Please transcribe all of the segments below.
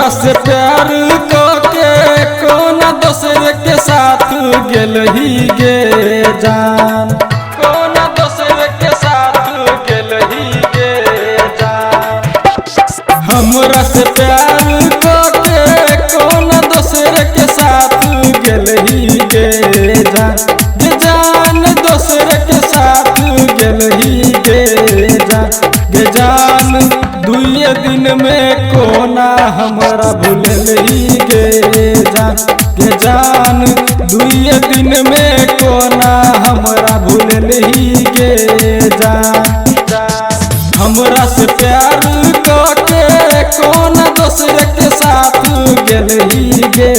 हमरा से प्यार के कोना दूसरे के साथ गेलही गे जान, कोना दूसरे के साथ गेलही गे जान। हमरा से प्यार के कोना दूसरे के साथ गेलही गे जान, गे जान दूसरे के साथ गेलही गे जान, गे जान। दुए दिन में कोना हमरा भूलही गे जान, गे जान। दुए दिन में कोना हमरा भूलही गे जान। हमरा से प्यार के कोना दूसरे के साथ गेलही गे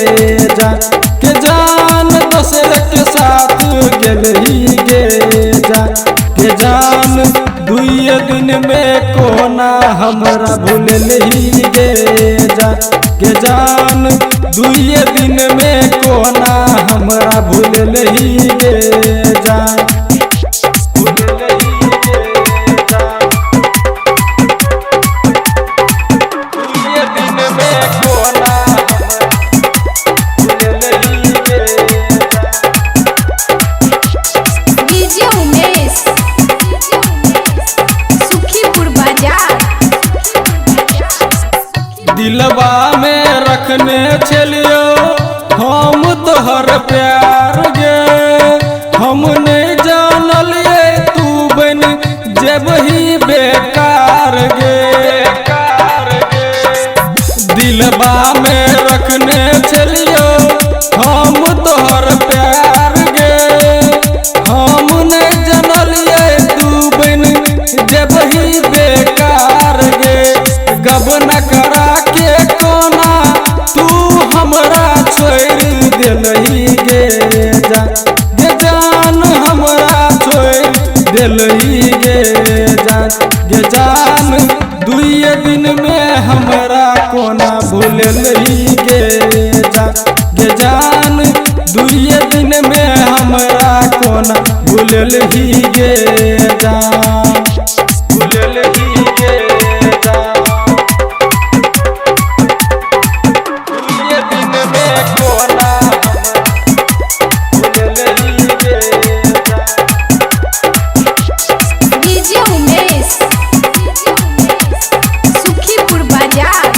जान, गे जान दूसरे के साथ गेलही गे जान, गे जान। दुए दिन में कोना हमरा भूलही गे जान, गे जान। दुए दिन में कोना हमरा भूलही गे जान, भूलही गे जान। दुए दिन में कोना भूलही गे जान। डीजे उमेश सुखीपुर बाजार। दिलवा में रखने चलियो हम तोहर प्यार गे, हम नहीं जानल तू बन जेबही बेकार गे। दिलवा में रखने चलियो हम तोहर प्यार गे, हम नहीं जानल तू बन जेबही बेकार गे। गब न करा के कोना तू हमरा छोड़ दिलही गे जान, गे जान हमरा छोड़ दिलही गे जान, गे जान। दुए दिन में हमरा कोना भूलही गे जान, गे जान। दुए दिन में हमरा कोना भूलही गे जान, भूलही गे जान। दुए दिन में कोना भूलही गे जान। डीजे उमेश सुखीपुर बाजार।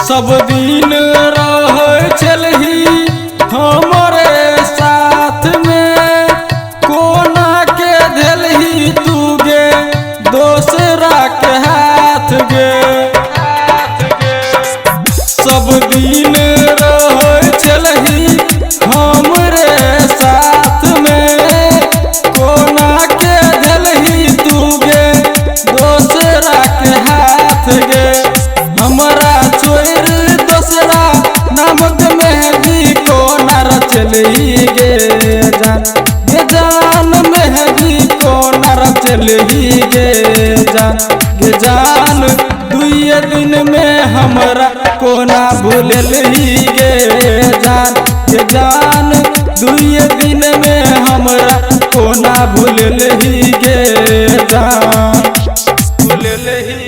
सब दिन रह चलही हमरे साथ में, कोना के धलही तू गे दोसरा के हाथ गे। सब दिन रह चलही हमरे साथ में, कोना के धलही तू गे दोसरा के हाथ गे। हमरा छोड़ दोसरा नामक मेहंदी कोना रचलही गे जान, गे जान। मेहंदी कोना रचलही गे जान, गे जान। दुए दिन में हमरा कोना भूलही गे जान, गे जान। दुए दिन में हमरा कोना भूलही गे जान, भूलही